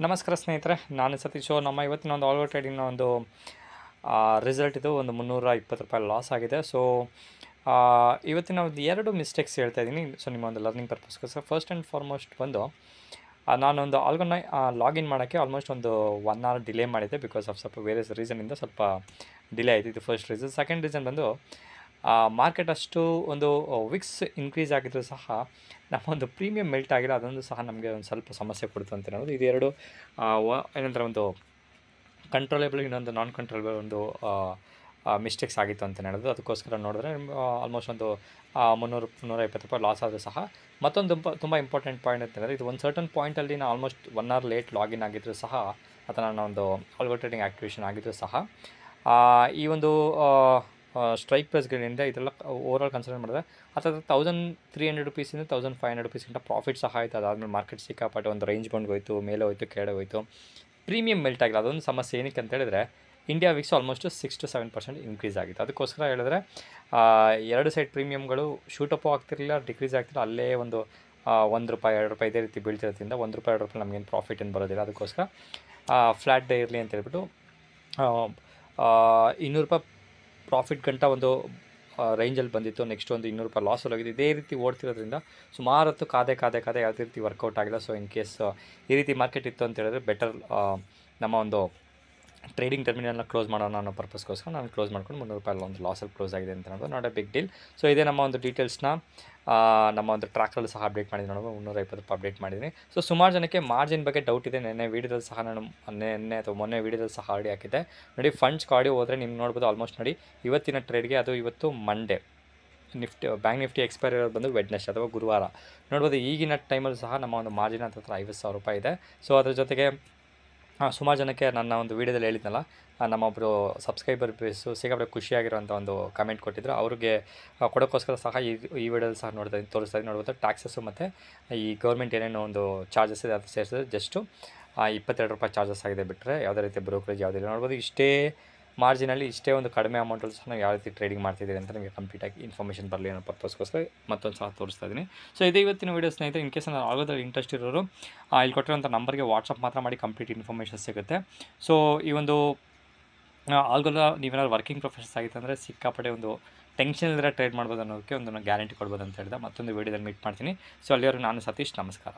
ನಮಸ್ಕಾರ ಸ್ನೇಹಿತರೆ, ನಾನು ಸತೀಶ್. ನಮ್ಮ ಇವತ್ತಿನ ಒಂದು ಆಲ್ಗೋ ಟ್ರೇಡಿಂಗ್ನ ಒಂದು ರಿಸಲ್ಟ್ ಇದು ಒಂದು ₹320 ಲಾಸ್ ಆಗಿದೆ. ಸೊ ಇವತ್ತಿನ ಒಂದು 2 ಮಿಸ್ಟೇಕ್ಸ್ ಹೇಳ್ತಾ ಇದ್ದೀನಿ. ಸೊ ನಿಮ್ಮ ಒಂದು ಲರ್ನಿಂಗ್ ಪರ್ಪಸ್ಗೋಸ್ಕರ. ಫಸ್ಟ್ ಆ್ಯಂಡ್ ಫಾರ್ಮೋಸ್ಟ್ ಬಂದು ನಾನೊಂದು ಆಲ್ಗೋನ ಲಾಗಿನ್ ಮಾಡೋಕ್ಕೆ ಆಲ್ಮೋಸ್ಟ್ ಒಂದು 1 ಅವರ್ ಡಿಲೇ ಮಾಡಿದ್ದೆ. ಬಿಕಾಸ್ ಆಫ್ ಸ್ವಲ್ಪ ವೇರಿಯಸ್ ರೀಸನಿಂದ ಸ್ವಲ್ಪ ಡಿಲೇ ಆಯಿತು. ಇದು ಫಸ್ಟ್ ರೀಸನ್. ಸೆಕೆಂಡ್ ರೀಸನ್ ಬಂದು ಮಾರ್ಕೆಟ್ ಅಷ್ಟು ಒಂದು ವಿಕ್ಸ್ ಇನ್ಕ್ರೀಸ್ ಆಗಿದ್ದರೂ ಸಹ ನಮ್ಮ ಒಂದು ಪ್ರೀಮಿಯಂ ಮೆಲ್ಟ್ ಆಗಿಲ್ಲ. ಅದೊಂದು ಸಹ ನಮಗೆ ಒಂದು ಸ್ವಲ್ಪ ಸಮಸ್ಯೆ ಕೊಡ್ತು ಅಂತ ಹೇಳೋದು. ಇದು ಎರಡು ಏನಂದರೆ ಒಂದು ಕಂಟ್ರೋಲೇಬಲ್, ಇನ್ನೊಂದು ನಾನ್ ಕಂಟ್ರೋಲೇಬಲ್ ಒಂದು ಮಿಸ್ಟೇಕ್ಸ್ ಆಗಿತ್ತು ಅಂತ ಹೇಳೋದು. ಅದಕ್ಕೋಸ್ಕರ ನೋಡಿದ್ರೆ ಆಲ್ಮೋಸ್ಟ್ ಒಂದು ₹320 ಲಾಸ್ ಆದರೂ ಸಹ ಮತ್ತೊಂದು ತುಂಬ ಇಂಪಾರ್ಟೆಂಟ್ ಪಾಯಿಂಟ್ ಅಂತ ಹೇಳಿದ್ರೆ, ಇದು ಒಂದು ಸರ್ಟನ್ ಪಾಯಿಂಟಲ್ಲಿ ನಾನು ಆಲ್ಮೋಸ್ಟ್ 1 ಅವರ್ ಲೇಟ್ ಲಾಗಿನ್ ಆಗಿದ್ದರೂ ಸಹ ಅಥವಾ ನನ್ನ ಒಂದು ಆಲ್ಗೋ ಟ್ರೇಡಿಂಗ್ ಆ್ಯಕ್ಟಿವೇಷನ್ ಆಗಿದ್ದರೂ ಸಹ ಈ ಒಂದು ಸ್ಟ್ರೈಕ್ ಪ್ರೈಸ್ಗಳಿಂದ ಇದೆಲ್ಲ ಓವರಾಲ್ ಕನ್ಸಿಡರ್ ಮಾಡಿದ್ರೆ ಅಥವಾ ₹1300 ₹1500 ಪ್ರಾಫಿಟ್ ಸಹ ಆಯಿತು. ಅದಾದಮೇಲೆ ಮಾರ್ಕೆಟ್ ಸಿಕ್ಕಾಪಟ್ಟೆ ಒಂದು ರೇಂಜ್ ಬಂಡ್ಗೆ ಹೋಯಿತು, ಮೇಲೆ ಹೋಯಿತು, ಕೆಳಗೆ ಹೋಯಿತು. ಪ್ರೀಮಿಯಂ ಮೆಲ್ಟ್ ಆಗಿಲ್ಲ. ಅದೊಂದು ಸಮಸ್ಯೆ. ಏನಕ್ಕೆ ಅಂತ ಹೇಳಿದ್ರೆ, India Vicks almost 6 to 7% increase ಆಗಿತ್ತು. ಅದಕ್ಕೋಸ್ಕರ ಹೇಳಿದ್ರೆ ಎರಡು ಸೈಡ್ ಪ್ರೀಮಿಯಮ್ಗಳು ಶೂಟಪ್ಪು ಆಗ್ತಿರಲಿಲ್ಲ, ಡಿಕ್ರೀಸ್ ಆಗ್ತಿರಲಿಲ್ಲ. ಅಲ್ಲೇ ಒಂದು ₹1 ₹2 ಇದೇ ರೀತಿ ಬೀಳ್ತಿರೋದ್ರಿಂದ ₹1 ₹2 ನಮಗೇನು ಪ್ರಾಫಿಟ್ ಏನು ಬರೋದಿಲ್ಲ. ಅದಕ್ಕೋಸ್ಕರ ಫ್ಲ್ಯಾಟ್ ಡೇ ಇರಲಿ ಅಂತ ಹೇಳ್ಬಿಟ್ಟು ₹200 ಪ್ರಾಫಿಟ್ ಗಂಟ ಒಂದು ರೇಂಜಲ್ಲಿ ಬಂದಿತ್ತು. ನೆಕ್ಸ್ಟ್ ಒಂದು ₹200 ಲಾಸಲ್ಲಿ ಹೋಗಿದೆ. ಇದೇ ರೀತಿ ಓಡ್ತಿರೋದ್ರಿಂದ ಸುಮಾರು ಹೊತ್ತು ಕಾದೆ ಯಾವುದೇ ರೀತಿ ವರ್ಕೌಟ್ ಆಗಿಲ್ಲ. ಸೊ ಇನ್ ಕೇಸ್ ಈ ರೀತಿ ಮಾರ್ಕೆಟ್ ಇತ್ತು ಅಂತ ಹೇಳಿದ್ರೆ ಬೆಟರ್ ನಮ್ಮ ಒಂದು ಟ್ರೇಡಿಂಗ್ ಟರ್ಮಿನಲ್ನ ಕ್ಲೋಸ್ ಮಾಡೋಣ ಅನ್ನೋ ಪರ್ಪಸ್ಗೋಸ್ಕರ ನಾನು ಕ್ಲೋಸ್ ಮಾಡ್ಕೊಂಡು ₹300 ಒಂದು ಲಾಸಲ್ಲಿ ಕ್ಲೋಸ್ ಆಗಿದೆ ಅಂತ ಅನ್ನೋದು not a big deal. So ಇದೇ ನಮ್ಮ ಒಂದು ಡೀಟೇಲ್ಸ್ನ ನಮ್ಮ ಒಂದು ಟ್ರ್ಯಾಕಲ್ಲಿ ಸಹ ಅಪ್ಡೇಟ್ ಮಾಡಿದ್ದೀನಿ. ನೋಡೋದು ₹320 ಅಪ್ಡೇಟ್ ಮಾಡಿದ್ದೀನಿ. ಸೊ ಸುಮಾರು ಜನಕ್ಕೆ ಮಾರ್ಜಿನ್ ಬಗ್ಗೆ ಡೌಟ್ ಇದೆ. ನೆನ್ನೆ ವೀಡಿಯೋದಲ್ಲಿ ಸಹ ನಾನು ಮೊನ್ನೆ ವೀಡಿಯೋದಲ್ಲಿ ಸಹ ಆಲ್ರೆಡಿ ಹಾಕಿದ್ದೆ ನೋಡಿ. ಫಂಡ್ಸ್ ಆಡಿಯೋ ಹೋದರೆ ನಿಮ್ಗೆ ನೋಡ್ಬೋದು. ಆಲ್ಮೋಸ್ಟ್ ನೋಡಿ, ಇವತ್ತಿನ ಟ್ರೇಡ್ಗೆ, ಅದು ಇವತ್ತು ಮಂಡೇ, ಬ್ಯಾಂಕ್ ನಿಫ್ಟಿ ಎಕ್ಸ್ಪೈರಿ ಇರೋದು ಬಂದು ವೆಡ್ನೆಸ್ಡೇ ಅಥವಾ ಗುರುವಾರ ನೋಡ್ಬೋದು. ಈಗಿನ ಟೈಮಲ್ಲಿ ಸಹ ನಮ್ಮ ಒಂದು ಮಾರ್ಜಿನ್ ಹತ್ರ ₹50,000 ಇದೆ. ಸೊ ಅದ್ರ ಜೊತೆಗೆ ಸುಮಾರು ಜನಕ್ಕೆ ನನ್ನ ಒಂದು ವೀಡಿಯೋದಲ್ಲಿ ಹೇಳಿದ್ನಲ್ಲ, ನಮ್ಮೊಬ್ಬರು ಸಬ್ಸ್ಕ್ರೈಬರ್ ಬೇಸು ಸಿಕ್ಕಾಪಟ್ಟೆ ಖುಷಿಯಾಗಿರೋಂಥ ಒಂದು ಕಮೆಂಟ್ ಕೊಟ್ಟಿದ್ರು. ಅವ್ರಿಗೆ ಕೊಡೋಕ್ಕೋಸ್ಕರ ಸಹ ಈ ವಿಡಿಯೋದಲ್ಲಿ ಸಹ ತೋರಿಸ್ತಾ ಇದ್ದೀನಿ. ನೋಡ್ಬೋದು ಟ್ಯಾಕ್ಸಸ್ಸು ಮತ್ತು ಈ ಗೌರ್ಮೆಂಟ್ ಏನೇನೋ ಒಂದು ಚಾರ್ಜಸ್ ಇದೆ ಅದು ಸೇರಿಸಿದ್ರೆ ಜಸ್ಟು ₹22 ಚಾರ್ಜಸ್ ಆಗಿದೆ. ಬಿಟ್ಟರೆ ಯಾವುದೇ ರೀತಿಯ ಬ್ರೋಕರೇಜ್ ಯಾವುದಿಲ್ಲ. ನೋಡ್ಬೋದು ಇಷ್ಟೇ ಮಾರ್ಜಿನಲ್ಲಿ ಇಷ್ಟೇ ಒಂದು ಕಡಿಮೆ ಅಮೌಂಟಲ್ಲಿ ಸಹ ನಾವು ಯಾವ ರೀತಿ ಟ್ರೇಡಿಂಗ್ ಮಾಡ್ತಿದ್ದೀರಿ ಅಂತ ನಿಮಗೆ ಕಂಪ್ಲೀಟಾಗಿ ಇನ್ಫಾರ್ಮೇಷನ್ ಬರಲಿ ಅನ್ನೋ ಪರ್ಪಸ್ಗೋಸ್ಕರ ಮತ್ತೊಂದು ಸಹ ತೋರಿಸ್ತಾ ಇದ್ದೀನಿ. ಸೊ ಇದೇ ಇವತ್ತಿನ ವೀಡಿಯೋ ಸ್ನೇಹಿತರೆ. ಇನ್ ಕೇಸ್ ನಾನು ಆಗೋದ್ರಲ್ಲಿ ಇಂಟ್ರೆಸ್ಟ್ ಇರೋರು ಇಲ್ಲಿ ಕೊಟ್ಟಿರೋಂಥ ನಂಬರ್ಗೆ ವಾಟ್ಸಪ್ ಮಾತ್ರ ಮಾಡಿ, ಕಂಪ್ಲೀಟ್ ಇನ್ಫಾರ್ಮೇಷನ್ ಸಿಗುತ್ತೆ. ಸೊ ಈ ಒಂದು ಆಲ್ಗೋದ ನೀವೇನಾದ್ರು ವರ್ಕಿಂಗ್ ಪ್ರೊಫೆಷನ್ಸ್ ಆಗಿತ್ತು ಅಂದರೆ ಸಿಕ್ಕಾಪಟ್ಟೆ ಒಂದು ಟೆನ್ಷನ್ ಇಲ್ಲದೆ ಟ್ರೇಡ್ ಮಾಡ್ಬೋದು ಅನ್ನೋದಕ್ಕೆ ಒಂದು ಗ್ಯಾರಂಟಿ ಕೊಡ್ಬೋದು ಅಂತ ಹೇಳಿದೆ. ಮತ್ತೊಂದು ವೀಡಿಯೋದಲ್ಲಿ ಮೀಟ್ ಮಾಡ್ತೀನಿ. ಸೊ ಅಲ್ಲಿವರೆಗೂ ನಾನು ಸತೀಶ್, ನಮಸ್ಕಾರ.